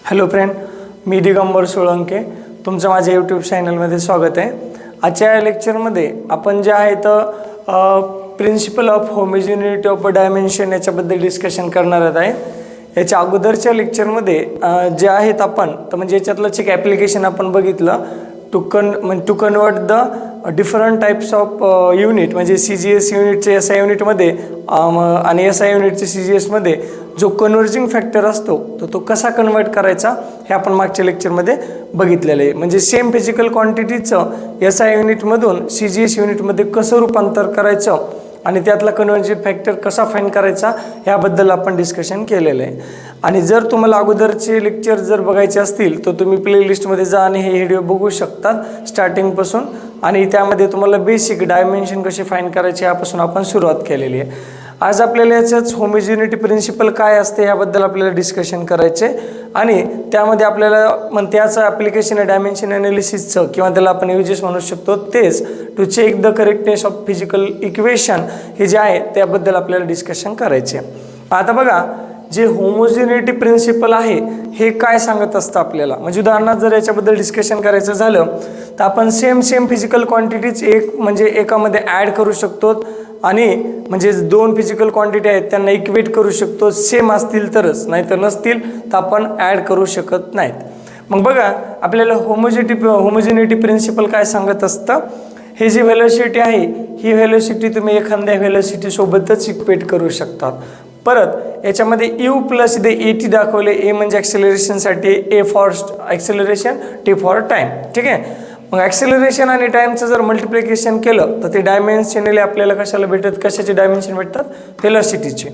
Hello friend, मी दिगंबर सोळंके. तुमचं माझ्या YouTube चॅनलमध्ये स्वागत आहे. आजच्या या लेक्चरमध्ये आपण जे आहे तर principle of homogeneity of dimension याच्याबद्दल डिस्कशन करणार आहे. याच्या अगोदरच्या लेक्चरमध्ये जे आहेत आपण तर म्हणजे याच्यातलंच एक ॲप्लिकेशन आपण बघितलं to convert the different types of unit म्हणजे CGS युनिटचे SI युनिटमध्ये आणि SI युनिटचे CGSमध्ये जो कन्वर्जिंग फॅक्टर असतो तो कसा कन्वर्ट करायचा हे आपण मागच्या लेक्चरमध्ये बघितलेलं आहे. म्हणजे सेम फिजिकल क्वांटिटीचं SI युनिटमधून CGS युनिटमध्ये कसं रूपांतर करायचं आणि त्यातला कन्वर्जिंग फॅक्टर कसा फाइंड करायचा याबद्दल आपण डिस्कशन केलेलं आहे. आणि जर तुम्हाला अगोदरचे लेक्चर जर बघायचे असतील तर तुम्ही प्लेलिस्टमध्ये जा आणि हे व्हिडिओ बघू शकतात स्टार्टिंगपासून. आणि त्यामध्ये तुम्हाला बेसिक डायमेन्शन कसे फाइंड करायचे यापासून आपण सुरुवात केलेली आहे. आज आपल्याला याचंच होमोजिनिटी प्रिन्सिपल काय असते याबद्दल आपल्याला डिस्कशन करायचे आणि त्यामध्ये आपल्याला त्याचं ॲप्लिकेशन आहे डायमेन्शन ॲनालिसिसचं किंवा त्याला आपण युजेस म्हणू शकतो तेच to check the correctness of physical equation हे जे आहे त्याबद्दल आपल्याला डिस्कशन करायचे. आता बघा, जे होमोजिनिटी प्रिन्सिपल आहे हे काय सांगत असतं आपल्याला. म्हणजे उदाहरणार्थ जर याच्याबद्दल डिस्कशन करायचं झालं तर आपण सेम फिजिकल क्वांटिटीज एकामध्ये ॲड करू शकतो आणि म्हणजे दोन फिजिकल क्वांटिटी आहेत त्यांना इक्वेट करू शकतो. सेम असतील तरच, नाहीतर नसतील तर आपण ॲड करू शकत नाहीत. मग बघा, आपल्याला होमोजिनिटी प्रिन्सिपल काय सांगत असतं, हे जी व्हेलोसिटी आहे ही व्हेलोसिटी तुम्ही एखाद्या व्हेलोसिटी सोबतच इक्वेट करू शकतात. परत याच्यामध्ये U प्लस इथे AT दाखवले. A म्हणजे ॲक्सेलरेशनसाठी, A for acceleration, T for time. ठीक आहे. मग ॲक्सेलरेशन आणि टाईमचं जर मल्टिप्लिकेशन केलं तर ते डायमेन्शनली आपल्याला कशाला भेटतात, कशाचे डायमेन्शन भेटतात, व्हेलॉसिटीचे.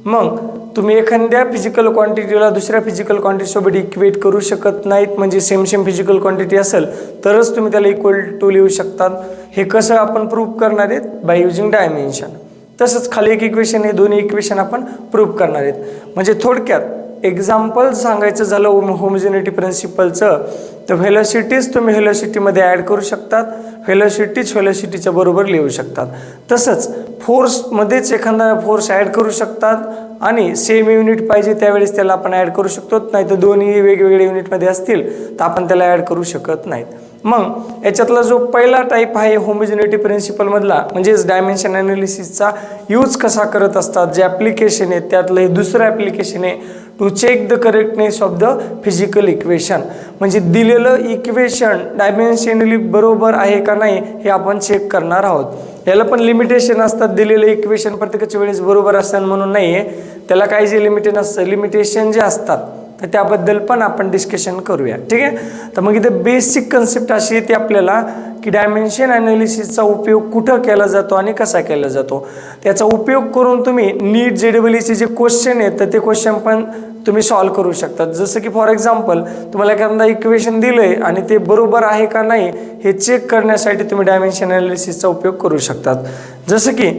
मग तुम्ही एखाद्या फिजिकल क्वांटिटीला दुसऱ्या फिजिकल क्वांटिटीसोबत इक्वेट करू शकत नाहीत. म्हणजे सेम फिजिकल क्वांटिटी असेल तरच तुम्ही त्याला इक्वल टू लिहू शकतात. हे कसं आपण प्रूव्ह करणार आहेत, बाय युजिंग डायमेन्शन. तसंच खाली एक इक्वेशन, हे दोन्ही इक्वेशन आपण प्रूव्ह करणार आहेत. म्हणजे थोडक्यात एक्झाम्पल सांगायचं झालं होमोजिनिटी प्रिन्सिपलचं तर व्हेलॉसिटीज तुम्ही व्हेलॉसिटीमध्ये ॲड करू शकतात, व्हेलॉसिटीच्या बरोबर लिहू शकतात. तसंच फोर्समध्येच एखादा फोर्स ॲड करू शकतात आणि सेम युनिट पाहिजे त्यावेळेस त्याला आपण ॲड करू शकतो. नाही तर दोन्ही वेगवेगळे युनिटमध्ये असतील तर आपण त्याला ॲड करू शकत नाहीत. मग याच्यातला जो पहिला टाईप आहे होमोजिनिटी प्रिन्सिपलमधला म्हणजेच डायमेन्शन ॲनालिसिसचा यूज कसा करत असतात, जे ॲप्लिकेशन आहे त्यातलं हे दुसरं ॲप्लिकेशन आहे to check the correctness of the physical equation. म्हणजे दिलेलं इक्वेशन डायमेन्शनली बरोबर आहे का नाही हे आपण चेक करणार आहोत. याला पण लिमिटेशन असतात. दिलेलं इक्वेशन प्रत्येकाच्या वेळेस बरोबर असेल म्हणून नाही आहे, त्याला काही जे लिमिटेशन जे असतात तर त्याबद्दल पण आपण डिस्कशन करूया. ठीक आहे. तर मग इथे बेसिक कन्सेप्ट अशी येते आपल्याला की डायमेन्शन ॲनालिसिसचा उपयोग कुठं केला जातो आणि कसा केला जातो. त्याचा उपयोग करून तुम्ही नीट JEEचे जे क्वेश्चन आहेत तर ते क्वेश्चन पण तुम्ही सॉल्व्ह करू शकतात. जसं की फॉर एक्झाम्पल तुम्हाला एखादा इक्वेशन दिलं आहे आणि ते बरोबर आहे का नाही हे चेक करण्यासाठी तुम्ही डायमेन्शन ॲनालिसिसचा उपयोग करू शकतात. जसं की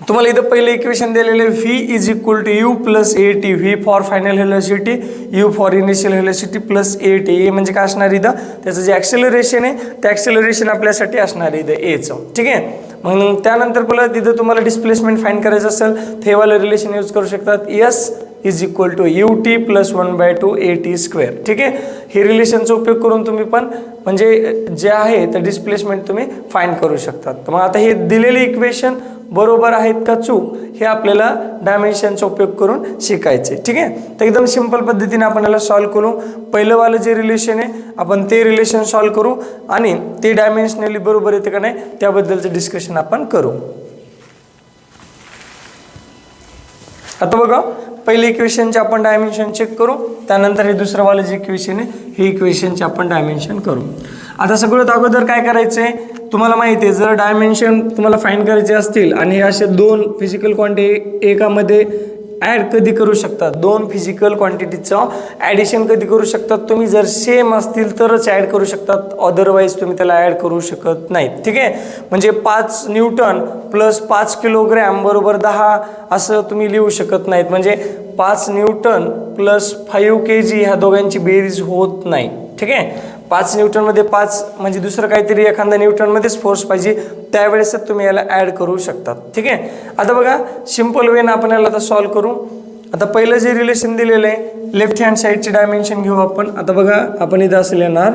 तुम्हाला इथं पहिलं इक्वेशन दिलेलं आहे V is equal to U plus AT. V for final velocity, U for initial velocity plus AT. A म्हणजे काय असणार इथं, त्याचं जे ॲक्सेलरेशन आहे ते ॲक्सेलरेशन आपल्यासाठी असणार आहे इथं Aचं. ठीक आहे. मग त्यानंतर परत तिथं तुम्हाला डिस्प्लेसमेंट फाईंड करायचं असेल तर हे वालं रिलेशन यूज करू शकतात. S is equal to UT plus 1/2 AT square. ठीक आहे. हे रिलेशनचा उपयोग करून तुम्ही पण म्हणजे जे आहे तर डिस्प्लेसमेंट तुम्ही फाईंड करू शकतात. तर मग आता हे दिलेले इक्वेशन बरोबर आहेत का चूक हे आपल्याला डायमेन्शनचा उपयोग करून शिकायचे. ठीक आहे. तर एकदम सिंपल पद्धतीने आपण याला सॉल्व्ह करू. पहिलं वालं जे रिलेशन आहे आपण ते रिलेशन सॉल्व्ह करू आणि ते डायमेन्शनली बरोबर येते का नाही त्याबद्दलचं डिस्कशन आपण करू. आता बघा, पहिले इक्वेशनचे आपण डायमेन्शन चेक करू, त्यानंतर हे दुसरं वालं जे इक्वेशन आहे हे इक्वेशनचे आपण डायमेन्शन करू. आता सगळ्यात अगोदर काय करायचं आहे, तुम्हाला माहिती आहे जर डायमेन्शन तुम्हाला फाइंड करायचे असतील आणि हे असे दोन फिजिकल क्वांटिटी एकामध्ये ॲड कधी करू शकतात, दोन फिजिकल क्वांटिटीचं ॲडिशन कधी करू शकतात तुम्ही, जर सेम असतील तरच ॲड करू शकतात, अदरवाईज तुम्ही त्याला ॲड करू शकत नाहीत. ठीक आहे. म्हणजे 5 न्यूटन प्लस 5 किलोग्रॅम बरोबर 10 असं तुम्ही लिहू शकत नाहीत. म्हणजे 5 न्यूटन प्लस 5 kg ह्या दोघांची बेरीज होत नाही. ठीक आहे. 5 न्यूटनमध्ये 5 म्हणजे दुसरं काहीतरी एखादा न्यूटनमध्येच फोर्स पाहिजे त्यावेळेस तुम्ही याला ॲड करू शकतात. ठीक आहे. आता बघा, सिंपल वेनं आपण याला आता सॉल्व्ह करू. आता पहिलं जे रिलेशन दिलेलं आहे लेफ्ट हँड साईडचे डायमेन्शन घेऊ आपण. आता बघा आपण इथं असं लिहिणार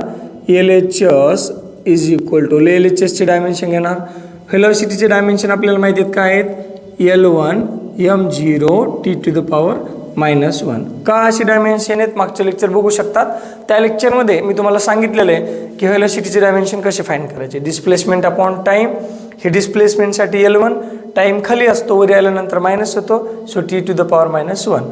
LHS इज इक्वल टू LHSचे डायमेन्शन घेणार. व्हेलॉसिटीचे डायमेन्शन आपल्याला माहिती आहेत काय आहेत L1 m0 t to the power -1. का असे डायमेन्शन आहेत मागचे लेक्चर बघू शकतात. त्या लेक्चरमध्ये मी तुम्हाला सांगितलेलं आहे की व्हेलॉसिटीचे डायमेन्शन कसे फाइंड करायचे. डिस्प्लेसमेंट अपॉन टाईम, हे डिस्प्लेसमेंटसाठी L1, टाईम खाली असतो वर आल्यानंतर मायनस होतो, so t to the power -1.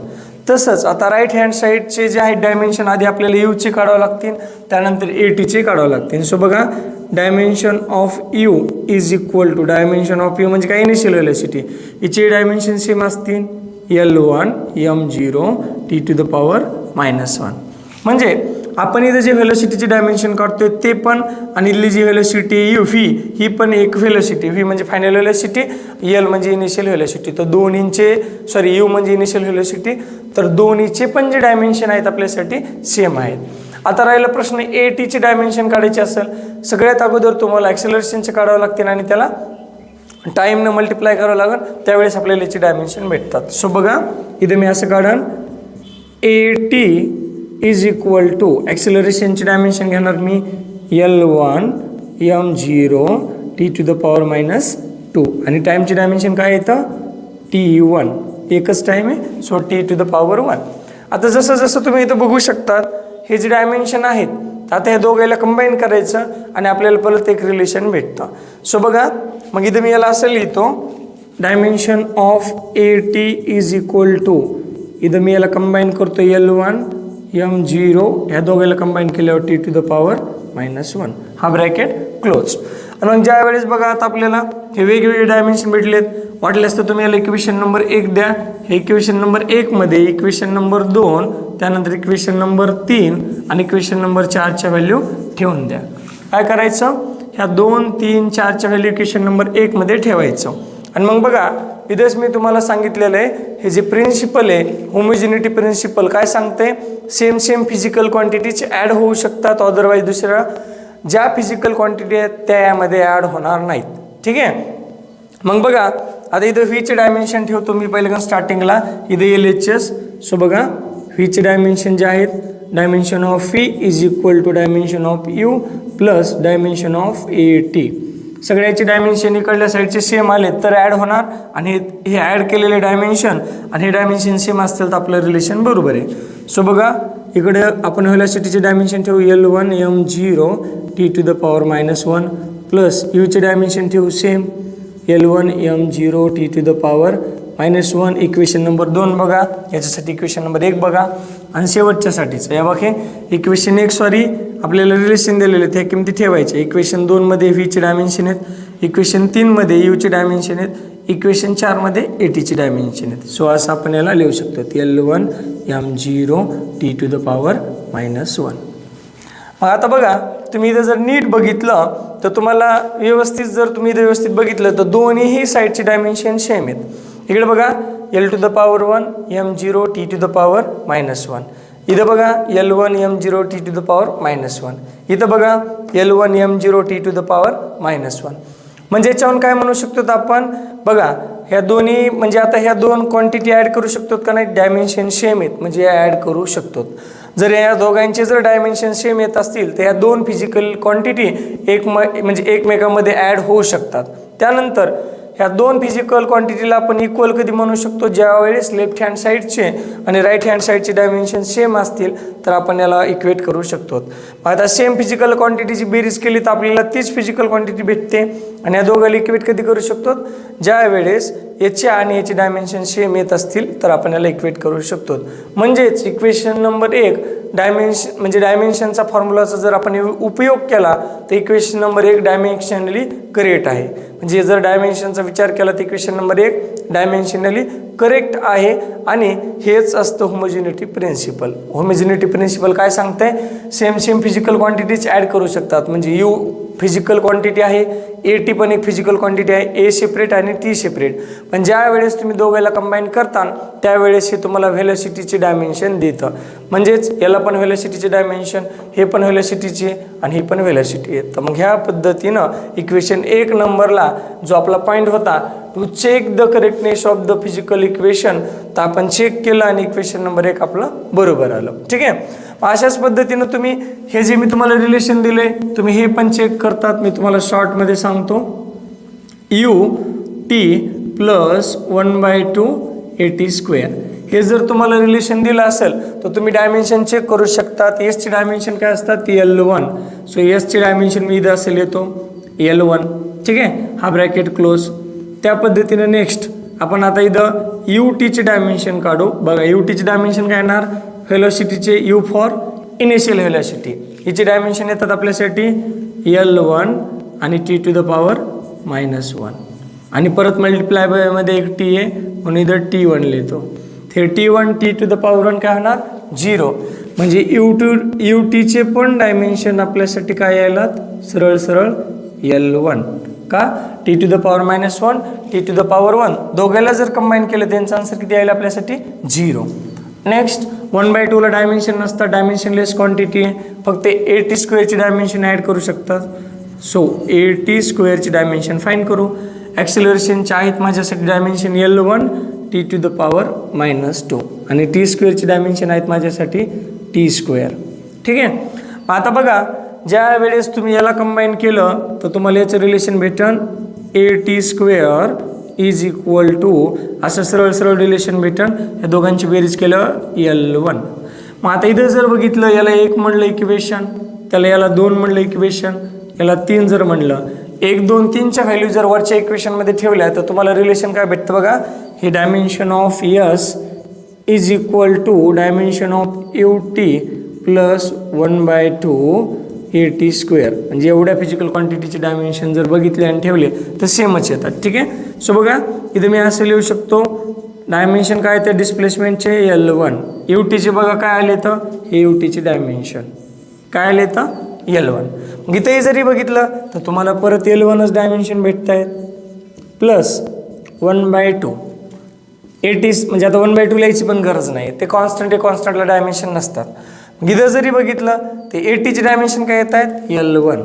तसंच आता राईट हँड साईडचे जे आहेत डायमेन्शन आधी आपल्याला यूचे काढावं लागतील, त्यानंतर ATचे काढावं लागतील. सो बघा dimension of U is equal to dimension of U म्हणजे काय इनिशियल व्हेलॉसिटी, हिचे डायमेन्शन सेम असतील L1 m0 t to the power -1. म्हणजे आपण इथं जे व्हेलॉसिटीचे डायमेन्शन काढतोय ते पण आणि इथली जी व्हेलॉसिटी यू व्ही ही पण एक व्हेलॉसिटी, व्ही म्हणजे फायनल व्हेलॉसिटी, एल म्हणजे इनिशियल व्हेलॉसिटी. तर दोन्हींचे यू म्हणजे इनिशियल व्हेलॉसिटी, तर दोन्हीचे पण जे डायमेन्शन आहेत आपल्यासाठी सेम आहेत. आता राहिला प्रश्न ATचे डायमेन्शन काढायचे असेल, सगळ्यात अगोदर तुम्हाला ॲक्सेलरेशनचे काढावं लागतील आणि त्याला टाईमनं मल्टिप्लाय करावं लागेल, त्यावेळेस आपल्याला याचे डायमेन्शन भेटतात. सो बघा इथे मी असं काढन AT इज इक्वल टू ॲक्सेलरेशनचे डायमेन्शन घेणार मी L1 m0 t to the power -2 आणि टाईमचे डायमेन्शन काय येतं T1, एकच टाईम आहे, so t to the power 1. आता जसं जसं तुम्ही इथं बघू शकतात हे जे डायमेन्शन आहेत आता हे दोघांना कंबाईन करायचं आणि आपल्याला परत एक रिलेशन भेटतं. सो बघा मग इथं मी याला असं लिहितो dimension of AT is equal to, इथं मी याला कंबाईन करतो L1 m0, ह्या दोघांना कंबाईन केल्यावर t टू द पॉवर -1, हा ब्रॅकेट क्लोज. आणि मग ज्या वेळेस बघा आता आपल्याला हे वेगवेगळे डायमेन्शन भेटलेत, वाटल्यास तर तुम्ही याला इक्वेशन नंबर 1 द्या, हे इक्वेशन नंबर 1 मध्ये इक्वेशन नंबर 2, त्यानंतर इक्वेशन नंबर 3 आणि इक्वेशन नंबर 4च्या व्हॅल्यू ठेवून द्या. काय करायचं ह्या 2, 3, 4च्या व्हॅल्यू इक्वेशन नंबर 1 मध्ये ठेवायचं. आणि मग बघा इथेच मी तुम्हाला सांगितलेलं आहे हे जे प्रिन्सिपल आहे होमोजिनिटी प्रिन्सिपल काय सांगते, सेम फिजिकल क्वांटिटीज ॲड होऊ शकतात, अदरवाईज दुसऱ्या ज्या फिजिकल क्वांटिटी आहेत त्या यामध्ये ॲड होणार नाहीत. ठीक आहे. मग बघा आता इथं व्हीचे डायमेन्शन ठेवतो मी पहिलं स्टार्टिंगला, इथे LHS. सो बघा व्हीचे डायमेन्शन जे आहेत dimension of V is equal to dimension of U plus dimension of AT. सगळ्याचे डायमेन्शन इकडल्या साईडचे सेम आले तर ॲड होणार आणि हे ॲड केलेले डायमेन्शन आणि हे डायमेन्शन सेम असतील तर आपलं रिलेशन बरोबर आहे. सो बघा इकडे आपण व्हेलॉसिटीचे डायमेन्शन ठेवू L1 m0 t to the power -1 plus यूचे डायमेन्शन ठेवू same L1 m0 t to the power -1. Equation number 2 बघा, याच्यासाठी इक्वेशन नंबर 1 बघा आणि शेवटच्यासाठीचं या बघे इक्वेशन 1 आपल्याला रिलेशन दिलेले त्या किमती ठेवायच्या. इक्वेशन 2 मध्ये व्हीचे डायमेन्शन आहेत, इक्वेशन 3 मध्ये यूचे डायमेन्शन आहेत, इक्वेशन 4 मध्ये ATचे डायमेन्शन आहेत. सो असं आपण याला लिहू शकतो L1 m0 t to the power -1. मग आता बघा तुम्ही इथं जर नीट बघितलं तर तुम्हाला व्यवस्थित जर तुम्ही इथं व्यवस्थित बघितलं तर दोन्हीही साईडचे डायमेन्शन सेम आहेत. इकडे बघा L to the power 1 m0 t to the power -1, इथं बघा L1 m0 t to the power -1, इथं बघा L1 m0 t to the power -1. म्हणजे याच्यावरून काय म्हणू शकतो आपण बघा ह्या दोन्ही म्हणजे आता ह्या दोन क्वांटिटी ॲड करू शकतो का नाही, डायमेन्शन सेम आहेत म्हणजे ॲड करू शकतो. जर या दोघांचे जर डायमेन्शन सेम येत असतील तर या दोन फिजिकल क्वांटिटी म्हणजे एकमेकांमध्ये ॲड होऊ शकतात. त्यानंतर ह्या दोन फिजिकल क्वांटिटीला आपण इक्वल कधी म्हणू शकतो, ज्या वेळेस लेफ्ट हँड साईडचे आणि राईट हँड साईडचे डायमेन्शन सेम असतील तर आपण याला इक्वेट करू शकतो. आता सेम फिजिकल क्वांटिटीची बेरीज केली तर आपल्याला तीच फिजिकल क्वांटिटी भेटते आणि या दोघांना इक्वेट कधी करू शकतो, ज्या वेळेस याचे आणि याचे डायमेन्शन सेम येत असतील तर आपण याला इक्वेट करू शकतो. म्हणजेच इक्वेशन नंबर 1 डायमेन्शनचा फॉर्म्युलाचा जर आपण उपयोग केला तर इक्वेशन नंबर 1 डायमेन्शनली करेक्ट आहे. म्हणजे जर डायमेन्शनचा विचार केला तर इक्वेशन नंबर 1 डायमेन्शनली करेक्ट आहे आणि हेच असतं होमोजिनिटी प्रिन्सिपल. होमोजिनिटी प्रिन्सिपल काय सांगते, सेम फिजिकल क्वांटिटीज ॲड करू शकतात म्हणजे यू फिजिकल क्वांटिटी आहे, ए टी पण एक फिजिकल क्वांटिटी आहे, ए सेपरेट आणि टी सेपरेट. पण ज्या वेळेस तुम्ही दोघांना कंबाईन करता त्यावेळेस हे तुम्हाला व्हेलॉसिटीचे डायमेन्शन देतं. म्हणजेच याला पण व्हेलॉसिटीचे डायमेन्शन, हे पण व्हेलॉसिटीचे आणि ही पण व्हेलॉसिटी आहे. तर मग ह्या पद्धतीनं इक्वेशन 1 नंबरला जो आपला पॉईंट होता to check the correctness of the physical equation, तर आपण चेक केलं आणि इक्वेशन नंबर 1 आपलं बरोबर आलं. ठीक आहे. अशाच पद्धतीनं तुम्ही हे जे मी तुम्हाला रिलेशन दिले तुम्ही हे पण चेक करतात. मी तुम्हाला शॉर्टमध्ये सांगतो. यू टी प्लस 1/2 AT², हे जर तुम्हाला रिलेशन दिलं असेल तर तुम्ही डायमेन्शन चेक करू शकतात. एसची डायमेन्शन काय असतात L1. सो एसची डायमेन्शन मी इथं असेल येतो L1. ठीक आहे. हा ब्रॅकेट क्लोज. त्या पद्धतीने नेक्स्ट आपण आता इथं यू टीचे डायमेन्शन काढू. बघा यू टीचे डायमेन्शन काय येणार, व्हेलॉसिटीचे यू फॉर इनिशियल व्हेलॉसिटी, हिचे डायमेन्शन येतात आपल्यासाठी L1 आणि T⁻⁻1 आणि परत मल्टिप्लाय बाय मध्ये एक टी आहे म्हणून इथं T1 लिहितो. ते T1 T⁻1 काय होणार 0. म्हणजे यू टीचे पण डायमेन्शन आपल्यासाठी काय यायलात सरळ सरळ L1 का T⁻⁻1 T⁻1 दोघांना जर कंबाईन केलं त्यांचं आन्सर किती यायला आपल्यासाठी 0. नेक्स्ट 1/2 ला डायमेन्शन नसतात, डायमेन्शनलेस क्वांटिटी आहे, फक्त AT² ची डायमेन्शन ॲड करू शकतात. सो AT² ची डायमेन्शन फाईंड करू. ॲक्सिलरेशनचे आहेत माझ्यासाठी डायमेन्शन L1 T⁻⁻2 आणि T² ची डायमेन्शन आहेत माझ्यासाठी T². ठीक आहे. आता बघा ज्या वेळेस तुम्ही याला कंबाईन केलं तर तुम्हाला याचं रिलेशन भेटन AT² इज इक्वल टू असं सरळ सरळ रिलेशन भेटन. या दोघांची बेरीज केलं L1. मग आता इथं जर बघितलं याला 1 म्हणलं इक्वेशन, त्याला याला 2 म्हणलं इक्वेशन, याला 3 जर म्हणलं, 1 2 3च्या व्हॅल्यू जर वरच्या इक्वेशनमध्ये ठेवल्या तर तुम्हाला रिलेशन काय भेटतं बघा. हे dimension of S is equal to dimension of U T plus 1/2 AT². म्हणजे एवढ्या फिजिकल क्वांटिटीचे डायमेन्शन जर बघितले आणि ठेवले तर सेमच येतात. ठीक आहे. सो बघा इथं मी असं लिहू शकतो डायमेन्शन काय ते डिस्प्लेसमेंटचे L1, यू टीचे बघा काय आले तर हे यू टीचे डायमेन्शन काय आले तर L1. मग इथंही जरी बघितलं तर तुम्हाला परत L1च डायमेन्शन भेटत आहेत प्लस 1/2 AT. म्हणजे आता 1/2 लिहायची पण गरज नाही, ते कॉन्स्टंट आहे, कॉन्स्टंटला डायमेन्शन नसतात. इथं जरी बघितलं ते ATचे डायमेन्शन काय येत आहेत L1.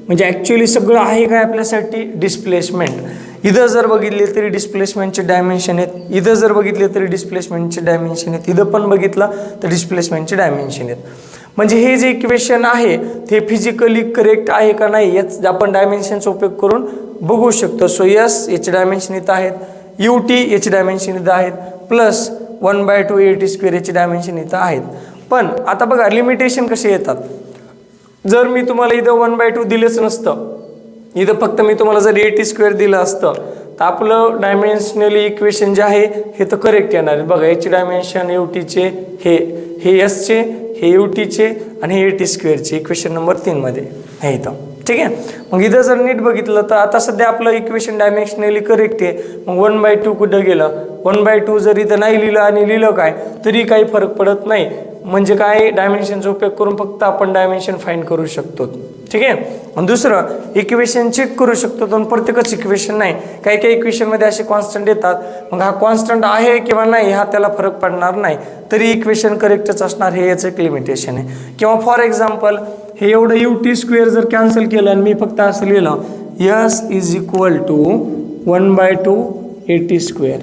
म्हणजे ॲक्च्युली सगळं आहे काय आपल्यासाठी डिस्प्लेसमेंट. इथं जर बघितले तरी डिस्प्लेसमेंटचे डायमेन्शन आहेत, इथं जर बघितले तरी डिस्प्लेसमेंटचे डायमेन्शन आहेत, इथं पण बघितलं तर डिस्प्लेसमेंटचे डायमेन्शन आहेत. म्हणजे हे जे इक्वेशन आहे ते फिजिकली करेक्ट आहे का नाही याच आपण डायमेन्शनचा उपयोग करून बघू शकतो. सो यस याचे डायमेन्शन इथं आहेत, यू टी याचे डायमेन्शन इथं आहेत प्लस 1/2 AT² याचे डायमेन्शन इथं आहेत. पण आता बघा लिमिटेशन कसे येतात. जर मी तुम्हाला इथं 1/2 दिलेच नसतं, इथं फक्त मी तुम्हाला जर AT² दिलं असतं तर आपलं डायमेन्शनली इक्वेशन जे आहे हे तर करेक्ट येणार. बघा याची डायमेन्शन यू टीचे हे एसचे, हे यू टीचे आणि हे AT² इक्वेशन नंबर 3 मध्ये हे इथं. ठीक आहे. मग इथं जर नीट बघितलं तर आता सध्या आपलं इक्वेशन डायमेन्शनली करेक्ट आहे. मग 1/2 कुठं गेलं, 1/2 जर इथं नाही लिहिलं आणि लिहिलं काय तरी काही फरक पडत नाही. म्हणजे काय डायमेन्शनचा उपयोग करून फक्त आपण डायमेन्शन फाइंड करू शकतो. ठीक आहे. आणि दुसरं इक्वेशन चेक करू शकतो पण प्रत्येकच इक्वेशन नाही, काही काही इक्वेशनमध्ये असे कॉन्स्टंट येतात. मग हा कॉन्स्टंट आहे किंवा नाही हा त्याला फरक पडणार नाही, तरी इक्वेशन करेक्टच असणार, हे याचं एक लिमिटेशन आहे. किंवा फॉर एक्झाम्पल हे एवढं UT² जर कॅन्सल केलं आणि मी फक्त असं लिहिलं yes is equal to 1/2 AT²,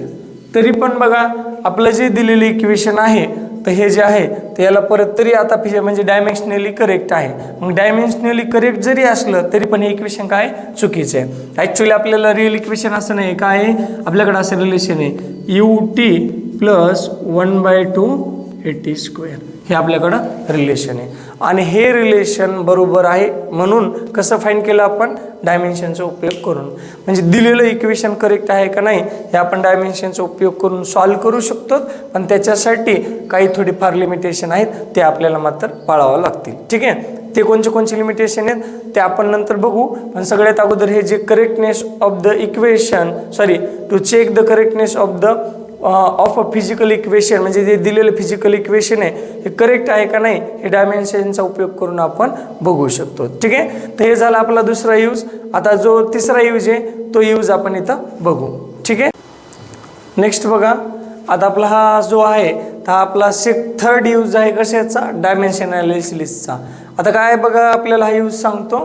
तरी पण बघा आपलं जे दिलेलं इक्वेशन आहे तर हे जे आहे ते याला परत तरी आता म्हणजे डायमेन्शनली करेक्ट आहे. मग डायमेन्शनली करेक्ट जरी असलं तरी पण हे इक्वेशन काय चुकीचं आहे. ॲक्च्युली आपल्याला रिअल इक्वेशन असं नाही, काय आहे आपल्याकडे असं रिलेशन आहे यू टी प्लस 1/2 AT², हे आपल्याकडं रिलेशन आहे. आणि हे रिलेशन बरोबर आहे म्हणून कसं फाईंड केलं आपण डायमेन्शनचा उपयोग करून. म्हणजे दिलेलं इक्वेशन करेक्ट आहे का नाही हे आपण डायमेन्शनचा उपयोग करून सॉल्व्ह करू शकतो. पण त्याच्यासाठी काही थोडीफार लिमिटेशन आहेत ते आपल्याला मात्र पाळावं लागतील. ठीक आहे. ते कोणते लिमिटेशन आहेत ते आपण नंतर बघू. पण सगळ्यात अगोदर हे जे correctness of the equation to check the correctness of the of a physical equation, म्हणजे जे दिलेलं फिजिकल इक्वेशन आहे हे करेक्ट आहे का नाही हे डायमेन्शनचा उपयोग करून आपण बघू शकतो. ठीक आहे, तर हे झाला आपला दुसरा यूज. आता जो तिसरा यूज आहे तो यूज आपण इथं बघू. ठीक आहे, नेक्स्ट बघा. आता आपला हा जो आहे हा आपला थर्ड यूज आहे कशाचा, डायमेन्शन अनालिसिसचा. आता काय बघा आपल्याला हा यूज सांगतो,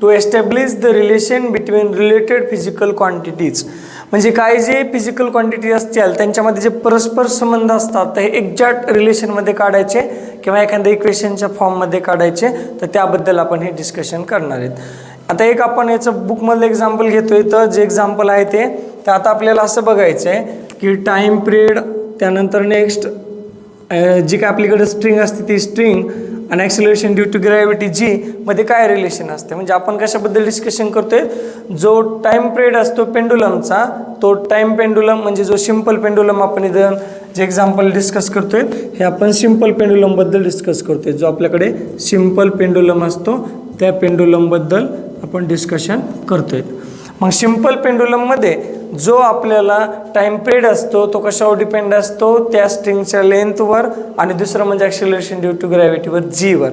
to establish the relation between related physical quantities. म्हणजे काय जे फिजिकल क्वांटिटी असतील त्यांच्यामध्ये जे परस्पर संबंध असतात ते एक्झॅक्ट रिलेशनमध्ये काढायचे किंवा एखाद्या इक्वेशनच्या फॉर्ममध्ये काढायचे, तर त्याबद्दल आपण हे डिस्कशन करणार आहेत. आता एक आपण याचं बुकमधलं एक्झाम्पल घेतोय, तर जे एक्झाम्पल आहे ते आता आपल्याला असं बघायचं आहे की टाईम पिरियड, त्यानंतर नेक्स्ट जी काय आपल्याकडे स्ट्रिंग असते ती स्ट्रिंग आणि ॲक्सिलरेशन ड्यू टू ग्रॅव्हिटी जी मध्ये काय रिलेशन असते. म्हणजे आपण कशाबद्दल डिस्कशन करतोय, जो टाईम पिरियड असतो पेंडुलमचा तो टाईम पेंडुलम म्हणजे जो सिंपल पेंडुलम आपण इथं जे एक्झाम्पल डिस्कस करतोय हे आपण सिंपल पेंडुलमबद्दल डिस्कस करतोय. जो आपल्याकडे सिंपल पेंडुलम असतो त्या पेंडुलमबद्दल आपण डिस्कशन करतोय. मग सिंपल पेंडुलममध्ये जो आपल्याला टाईम पिरियड असतो तो कशावर डिपेंड असतो, त्या स्ट्रिंगच्या लेंथवर, आणि दुसरं म्हणजे ॲक्सिलरेशन ड्यू टू ग्रॅव्हिटीवर जीवर.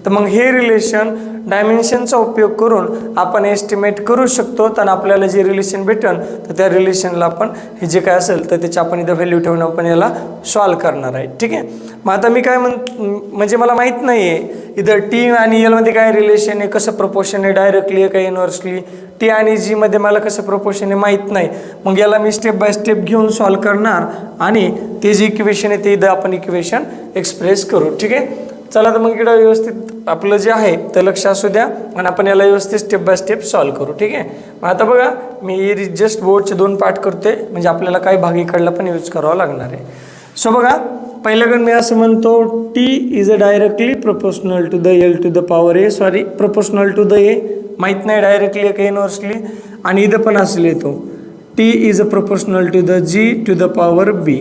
तर मग हे रिलेशन डायमेन्शनचा उपयोग करून आपण एस्टिमेट करू शकतो. तर आपल्याला जे रिलेशन भेटेल तर त्या रिलेशनला आपण हे जे काय असेल तर त्याची आपण इथं व्हॅल्यू ठेवून आपण याला सॉल्व करणार आहे. ठीक आहे, मग आता मी काय म्हणजे मला माहीत नाही आहे इथं टी आणि एलमध्ये काय रिलेशन आहे, कसं प्रपोर्शन आहे, डायरेक्टली आहे का इनव्हर्सली, टी आणि जी मध्ये मला कसं प्रपोर्शन आहे माहीत नाही. मग याला मी स्टेप बाय स्टेप घेऊन सॉल्व करणार आणि ते जे इक्वेशन आहे ते इथं आपण इक्वेशन एक्सप्रेस करू. ठीक आहे, चला तर मग इकडं व्यवस्थित आपलं जे आहे ते लक्ष असू द्या आणि आपण याला व्यवस्थित स्टेप बाय स्टेप सॉल्व करू. ठीक आहे, मग आता बघा मी जस्ट बोर्डचे 2 पार्ट करते म्हणजे आपल्याला काही भाग इकडला पण यूज करावा लागणार आहे. सो बघा पहिल्याकडे मी असं म्हणतो T is a directly proportional to the L to the power A, sorry proportional to the A माहीत नाही डायरेक्टली का इनव्हर्सली, आणि इथं पण असं लिहितो T is a proportional to the G to the power B.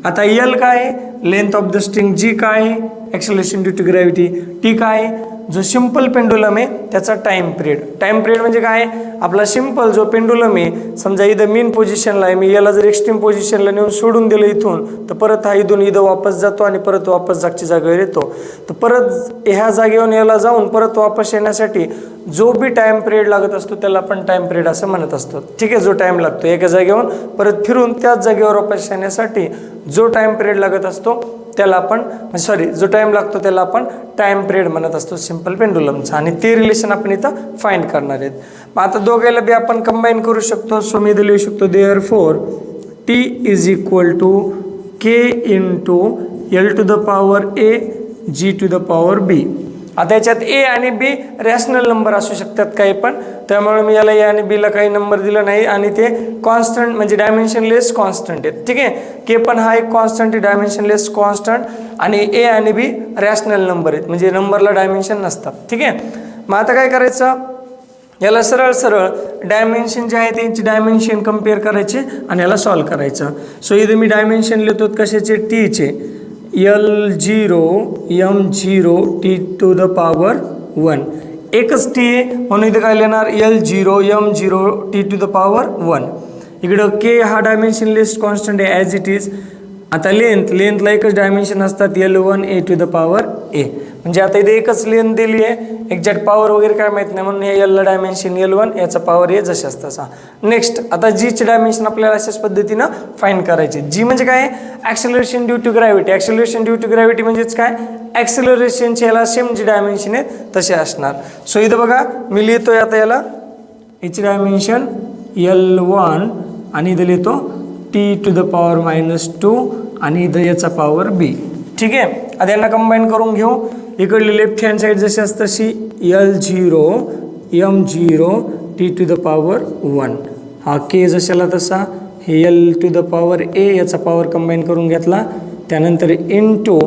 आता एल काय आहे, length of the string, G काय आहे acceleration due to gravity, T काय आहे जो सिंपल पेंडुलम आहे त्याचा टाईम पिरियड. टाईम पिरियड म्हणजे काय, आपला सिंपल जो पेंडुलम आहे समजा इथं मेन पोझिशनला आहे, मी याला जर एक्स्ट्रीम पोझिशनला नेऊन सोडून दिलं इथून तर परत हा इथं वापस जातो आणि परत वापस जागच्या जागेवर येतो. तर परत ह्या जागेवरून याला जाऊन परत वापस येण्यासाठी जो बी टाईम पिरियड लागत असतो त्याला आपण टाईम पिरियड असं म्हणत असतो. ठीक आहे, जो टाईम लागतो एका जागेवरून परत फिरून त्याच जागेवर वापस येण्यासाठी जो टाईम पिरियड लागत असतो त्याला आपण जो टाईम लागतो त्याला आपण टाईम पिरियड म्हणत असतो सिंपल पेंडुलमचा, आणि ते रिलेशन आपण इथं फाइंड करणार आहेत. मग आता दोघायला बी आपण कंबाईन करू शकतो. सो मी इथं लिहू शकतो therefore T is equal to K into L to the power A G to the power B. आता याच्यात ए आणि बी रॅशनल नंबर असू शकतात काही पण, त्यामुळे मी याला ए आणि बीला काही नंबर दिला नाही आणि ते कॉन्स्टंट म्हणजे डायमेन्शनलेस कॉन्स्टंट आहेत. ठीक आहे, के पण हा एक कॉन्स्टंट आहे डायमेन्शनलेस कॉन्स्टंट, आणि ए आणि बी रॅशनल नंबर आहेत म्हणजे नंबरला डायमेन्शन नसतात. ठीक आहे, मग आता काय करायचं, याला सरळ डायमेन्शन जे आहे त्यांची डायमेन्शन कम्पेअर करायचे आणि याला सॉल्व करायचं. सो इथे मी डायमेन्शन लिहितो कशाचे, टीचे, L0 M0 t to the power 1. एकच टी आहे म्हणून इथं काय लिहिणार L0 M0 t to the power 1. इकडं के हा डायमेन्शनलेस कॉन्स्टंट आहे ॲज इट इज. आता लेंथला एकच डायमेन्शन असतात L1 A to the power A. म्हणजे आता इथे एकच लेंथ दिली आहे, एक्झॅक्ट पॉवर वगैरे काय माहीत नाही म्हणून हे Lला डायमेन्शन L1 याचा पॉवर A जशाच तसा. नेक्स्ट आता जीचे डायमेन्शन आपल्याला अशाच पद्धतीनं फाइंड करायचे. जी म्हणजे काय, acceleration due to gravity. Acceleration due to gravity म्हणजेच काय, ॲक्सिलरेशनचे याला सेम जे डायमेन्शन आहेत तसे असणार. सो इथं बघा मी लिहितोय आता याला याची डायमेन्शन L1 आणि इथं लिहितो टी टू द पॉवर -2 आणि इथं याचा पॉवर B. ठीक आहे, आता यांना कंबाईन करून घेऊ. इकडली लेफ्ट हँड साईड जशी असते तशी L0 M0 t to the power 1. हा के जशाला तसा हे L to the power A याचा पॉवर कंबाईन करून घेतला. त्यानंतर इंटू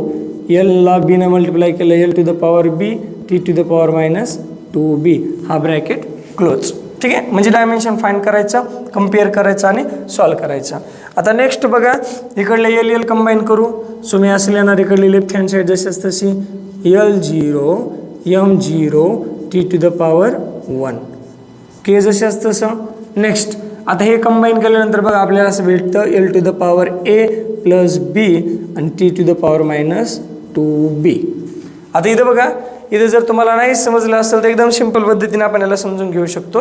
Lला B ने मल्टिप्लाय केलं L to the power B t to the power -2B. हा ब्रॅकेट क्लोज. ठीक आहे, म्हणजे डायमेन्शन फाइंड करायचं, कम्पेअर करायचं आणि सॉल्व करायचं. आता नेक्स्ट बघा इकडले L कंबाईन करू. सो मी असं लिहिणार इकडली लेफ्ट हँड साईड जशीच तशी L0 M0 t to the power 1. के जशाच तसं. नेक्स्ट आता हे कंबाईन केल्यानंतर बघा आपल्याला असं भेटतं L to the power A plus B आणि T to the power minus 2b. आता इथं बघा, इथं जर तुम्हाला नाही समजलं असेल तर एकदम सिंपल पद्धतीने आपण याला समजून घेऊ शकतो.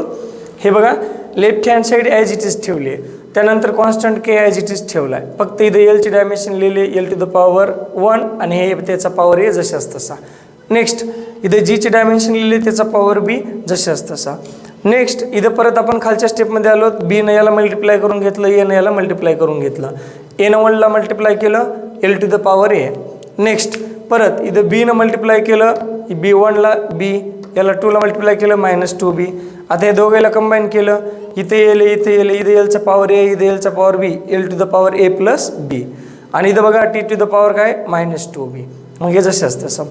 हे बघा, left hand side as it is ठेवली आहे, त्यानंतर constant K as it is ठेवला आहे, फक्त इथं एलची डायमेन्शन लिहिले एल टू द पॉवर 1 आणि हे त्याचा पॉवर ए जशाच तसा. नेक्स्ट इथं जीचे डायमेन्शन लिहिले त्याचा पॉवर बी जशाच तसा. नेक्स्ट इथं परत आपण खालच्या स्टेपमध्ये आलो, बीनं याला मल्टिप्लाय करून घेतलं, एनं याला मल्टिप्लाय करून घेतलं, एनं 1ला मल्टिप्लाय केलं L to the power A. Next परत इथं बीनं मल्टिप्लाय केलं बी 1ला बी, याला 2ला मल्टिप्लाय केलं मायनस 2b. आता हे दोघांना कंबाईन केलं, इथे येईल इथे येईल, इथे एलचा पॉवर ए इथे एलचा power B, L to the power A plus B आणि इथं बघा टी टू द पॉवर काय मायनस 2b. मग हे जसं तसं.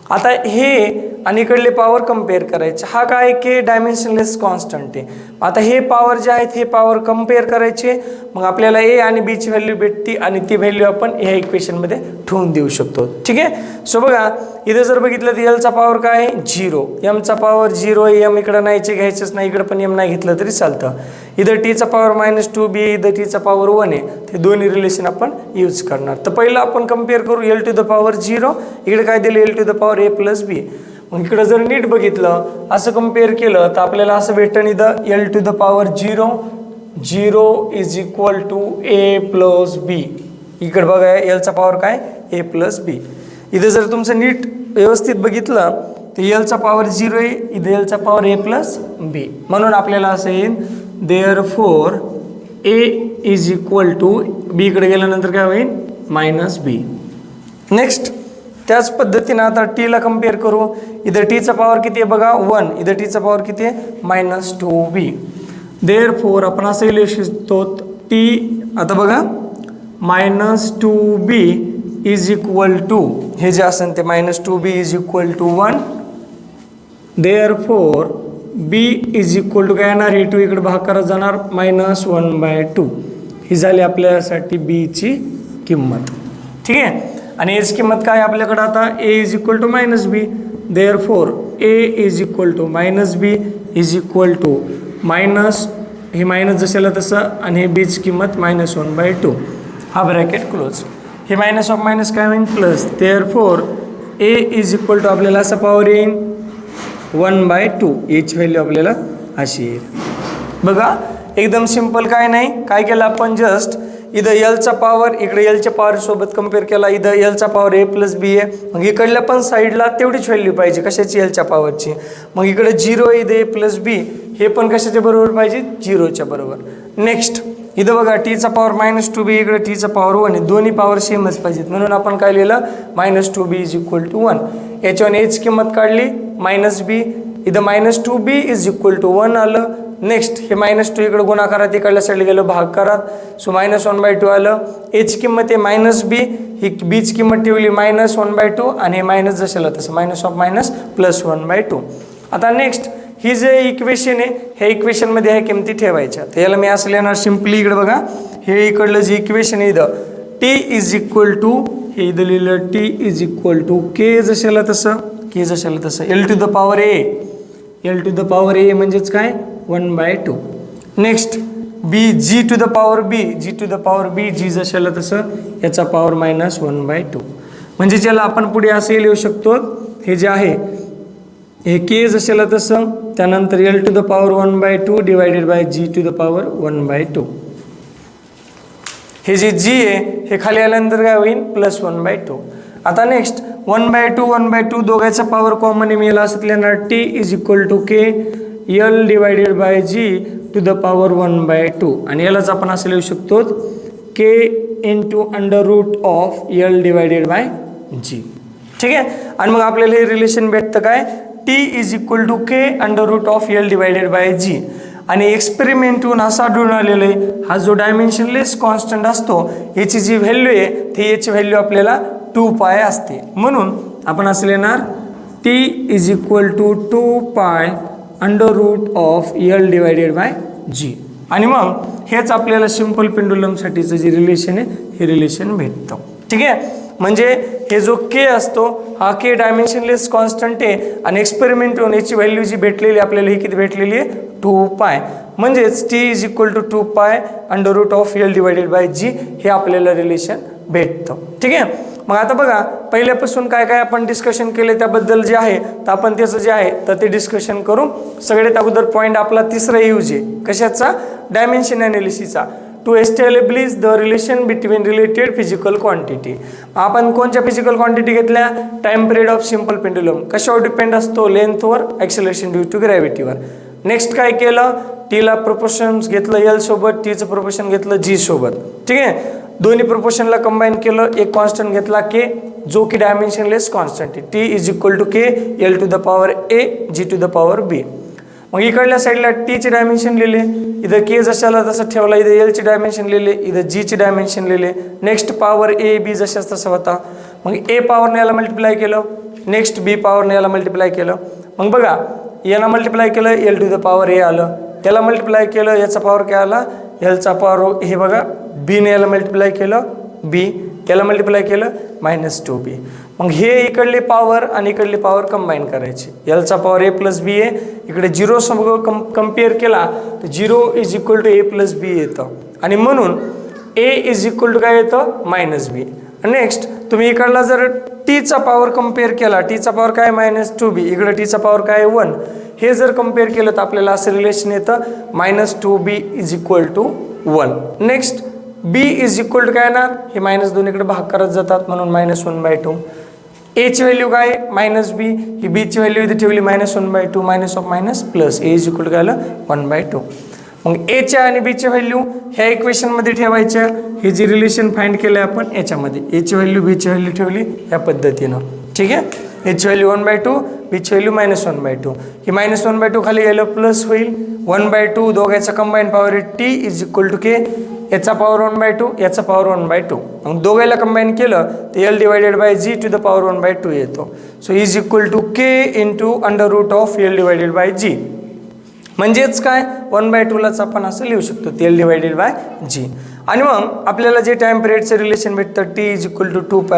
आता हे आणि इकडले पॉवर कम्पेअर करायचे. हा काय की डायमेन्शनलेस कॉन्स्टंट आहे. आता हे पॉवर जे आहेत हे पॉवर कम्पेअर करायचे, मग आपल्याला ए आणि बीची व्हॅल्यू भेटते आणि ती व्हॅल्यू आपण ह्या इक्वेशनमध्ये ठेवून देऊ शकतो. ठीक आहे. सो बघा इथं जर बघितलं तर एलचा पॉवर काय आहे 0, एमचा पॉवर 0 आहे, एम इकडं नाहीचे घ्यायचंच नाही, इकडं पण एम नाही घेतलं तरी चालतं. इथं टीचा पॉवर मायनस 2b आहे, इथं टीचा पॉवर 1 आहे. ते दोन्ही रिलेशन आपण यूज करणार. तर पहिलं आपण कम्पेअर करू एल टू द पॉवर 0, इकडे काय दिलं L to the power A plus B. मग इकडं जर नीट बघितलं असं कम्पेअर केलं तर आपल्याला असं भेटतं इथं L to the power 0 is equal to A plus B. इकडे बघा एलचा पॉवर काय ए प्लस बी. इथं जर तुमचं नीट व्यवस्थित बघितलं तर एलचा पॉवर 0 आहे, इथं एलचा पॉवर ए प्लस बी. म्हणून आपल्याला असं येईल therefore A is equal to B, इकडे गेल्यानंतर काय होईल मायनस बी. नेक्स्ट त्याच पद्धतीनं आता टीला कम्पेअर करू. इथं टीचा पॉवर किती आहे बघा 1, इथं टीचा पॉवर किती आहे मायनस 2b. देअरफॉर आपण असं लिहू शकतो टी, आता बघा minus 2b is equal to, हे जे असेल ते minus 2b is equal to 1. Therefore b is equal to काय येणार, हे 2 इकडे भाग करत जाणार मायनस 1/2. ही झाली आपल्यासाठी बीची किंमत. ठीक आहे. आणि एच किंमत काय आपल्याकडे आता A is equal to minus B. Therefore A is equal to minus B is equal to minus, हे मायनस जशाला तसं आणि हे बीची किंमत मायनस 1/2. हा ब्रॅकेट क्लोज. हे मायनस ऑफ मायनस काय होईल plus. Therefore A is equal to आपल्याला असा पॉवर येईल 1/2. एच व्हॅल्यू आपल्याला अशी येईल. बघा एकदम सिंपल, काय नाही काय केलं आपण, जस्ट इथं एलचा पॉवर इकडे एलच्या पॉवर सोबत कम्पेअर केला, इथं एलचा पॉवर ए प्लस बी आहे. मग इकडल्या पण साईडला तेवढीच व्हॅल्यू पाहिजे कशाची एलच्या पॉवरची. मग इकडे 0 इथं ए प्लस बी, हे पण कशाच्या बरोबर पाहिजे 0च्या बरोबर. नेक्स्ट इथं बघा टीचा पॉवर मायनस 2b, इकडे टीचा पॉवर 1 आहे, दोन्ही पॉवर सेमच पाहिजेत. म्हणून आपण काय लिहिलं minus 2b is equal to 1. याच्यावर एच किंमत काढली मायनस बी, इथं minus 2b is equal to 1 आलं. नेक्स्ट हे मायनस 2 इकडे गुणाकारात इकडल्या साईडला गेलं भागाकारात, सो मायनस 1/2 आलं. एच किंमत आहे मायनस बी, ही बीची किंमत ठेवली मायनस 1/2 आणि हे मायनस जशाला तसं मायनस ऑफ मायनस प्लस 1/2. आता नेक्स्ट ही जे इक्वेशन आहे ह्या इक्वेशनमध्ये ह्या किमती ठेवायच्या. तर याला मी असं लिहिणार सिम्पली, इकडे बघा हे इकडलं जे इक्वेशन आहे इथं टी इज इक्वल टू, हे इथं लिहिलं T is equal to K जशाला तसं के जशाला तसं L to the power A, L to the power A म्हणजेच काय 1/2. Next B G to the power B, G to the power B, G जशाला तसं याचा पॉवर मायनस 1/2. म्हणजे ज्याला आपण पुढे असे लिहू शकतो, हे जे आहे हे के जशाला तसं, त्यानंतर L to the power 1/2 divided by G to the power 1/2. हे जे जी आहे हे खाली आल्यानंतर काय होईल प्लस 1/2. आता नेक्स्ट 1/2 दोघांचा पॉवर कॉमन आहे, मी याला असं लिहिणार T is equal to K L divided by G to the power 1/2. आणि यालाच आपण असं लिहू शकतो K into under root of L divided by G. ठीक आहे. आणि मग आपल्याला हे रिलेशन भेटतं काय T is equal to K under root of L divided by G. आणि एक्सपेरिमेंटहून असं आढळून आलेलं आहे, हा जो डायमेन्शनलेस कॉन्स्टंट असतो याची जी व्हॅल्यू आहे ती याची व्हॅल्यू आपल्याला 2π असते. म्हणून आपण असं लिहिणार T is equal to 2π under root of L divided by G. आणि मग हेच आपल्याला सिम्पल पेंडुलमसाठीचं जे रिलेशन आहे हे रिलेशन भेटतं. ठीक आहे. म्हणजे हे जो के असतो हा के डायमेन्शनलेस कॉन्स्टंट आहे आणि एक्सपेरिमेंट होऊन याची व्हॅल्यू जी भेटलेली आपल्याला ही किती भेटलेली आहे 2π म्हणजेच t = 2π √L/g हे आपल्याला रिलेशन भेटतं. ठीक आहे. मग आता बघा पहिल्यापासून काय काय आपण डिस्कशन केले त्याबद्दल जे आहे तर आपण त्याचं जे आहे तर ते डिस्कशन करू. सगळ्यात अगोदर पॉईंट आपला तिसरा यूज आहे कशाचा डायमेन्शन ॲनालिसिसचा to establish the relation between related physical quantity. आपण कोणत्या फिजिकल क्वांटिटी घेतल्या time period of simple pendulum कशावर डिपेंड असतो लेंथवर ॲक्सेलरेशन ड्यू टू ग्रॅव्हिटीवर. नेक्स्ट काय केलं टीला प्रोपोर्शन घेतलं एल सोबत टीचं प्रोपोर्शन घेतलं जी सोबत. ठीक आहे. दोन्ही प्रोपोर्शनला कंबाईन केलं एक कॉन्स्टंट घेतला के जो की डायमेन्शनलेस कॉन्स्टंट आहे टी = के L⁴ G⁴ B. मग इकडल्या साईडला टीचे डायमेन्शन लिहिले इथं के जशाला तसं ठेवला इथं एलचे डायमेन्शन लिहिले इथं जीचे डायमेन्शन लिहिले. नेक्स्ट पॉवर ए बी जशाच तसा होता. मग ए पॉवरने याला मल्टिप्लाय केलं नेक्स्ट बी पॉवरने याला मल्टिप्लाय केलं. मग बघा याला मल्टिप्लाय केलं L⁴ आलं याला मल्टिप्लाय केलं याचा पॉवर काय आला एलचा पॉवर हे बघा बीने याला मल्टिप्लाय केलं बी याला मल्टिप्लाय केलं -2b. मग हे इकडली पॉवर आणि इकडली पॉवर कंबाईन करायची एलचा पॉवर a+b आहे इकडे 0 सोबत कम्पेअर केला तर 0 = a+b येतं आणि म्हणून a काय येतं -b. नेक्स्ट तुम्ही इकडला जर टीचा पॉवर कम्पेअर केला टीचा पॉवर काय -2b इकडे टीचा पॉवर काय 1 हे जर कम्पेअर केलं तर आपल्याला असं रिलेशन येतं -2b = 1. नेक्स्ट b = काय ना हे -2 इकडे भाग करत जातात म्हणून -1/2. a ची व्हॅल्यू काय -b ही b ची व्हॅल्यू इथे ठेवली -1/2 मायनस प्लस a = काय आलं 1/2. मग a च्या आणि b ची व्हॅल्यू ह्या इक्वेशन मध्ये ठेवायच्या हे जी रिलेशन फाइंड केलंय आपण याच्यामध्ये a ची व्हॅल्यू b ची व्हॅल्यू ठेवली या पद्धतीनं. ठीक आहे. a ची व्हॅल्यू 1/2 b ची व्हॅल्यू -1/2 ही -1/2 खाली गेलं प्लस होईल 1/2 दोघांचा कंबाईन पॉवर t = k याचा पॉवर 1/2 याचा पॉवर 1/2. मग दोघांना कंबाईन केलं तर L/G⁴ येतो. सो = k × √L/G म्हणजेच काय 1/2लाच आपण असं लिहू शकतो L/G. आणि मग आपल्याला जे टाइम पिरियडचं रिलेशन भेटतं t = 2π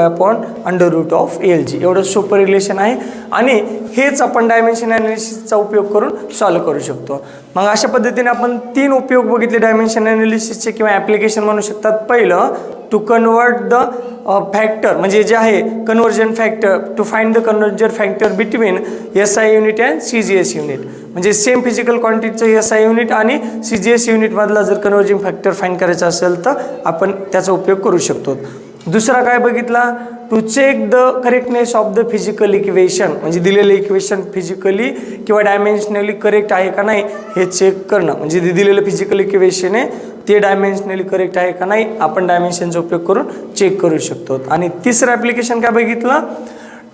√L/G एवढं सोपं रिलेशन आहे आणि हेच आपण डायमेन्शन ॲनालिसिसचा उपयोग करून सॉल्व्ह करू शकतो. मग अशा पद्धतीने आपण 3 उपयोग बघितले डायमेन्शन ॲनालिसिसचे किंवा ॲप्लिकेशन म्हणू शकतात. पहिलं टू कन्वर्ट द फॅक्टर म्हणजे जे आहे conversion factor to find the conversion factor between SI unit and CGS unit म्हणजे सेम फिजिकल क्वांटिटीचं SI युनिट आणि CGS युनिटमधला जर कन्वर्जिंग फॅक्टर फाइंड करायचा असेल तर आपण त्याचा उपयोग करू शकतो. दुसरा काय बघितला to check the correctness of the physical equation म्हणजे दिलेलं इक्वेशन फिजिकली किंवा डायमेन्शनली करेक्ट आहे का नाही हे चेक करणं म्हणजे दिलेलं फिजिकल इक्वेशन आहे ते डायमेन्शनली करेक्ट आहे का नाही आपण डायमेन्शनचा उपयोग करून चेक करू शकतो. आणि तिसरं ॲप्लिकेशन काय बघितलं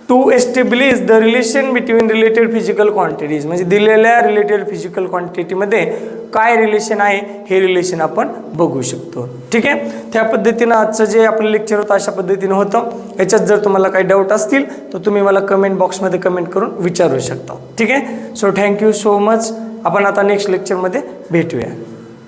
to establish the relation between related physical quantities म्हणजे दिलेल्या रिलेटेड फिजिकल क्वांटिटीमध्ये काय रिलेशन आहे हे रिलेशन आपण बघू शकतो. ठीक आहे. त्या पद्धतीनं आजचं जे आपलं लेक्चर होतं अशा पद्धतीनं होतं. याच्यात जर तुम्हाला काही डाऊट असतील तर तुम्ही मला कमेंट बॉक्समध्ये कमेंट करून विचारू शकता. ठीक आहे. So thank you so much. आपण आता नेक्स्ट लेक्चरमध्ये भेटूया.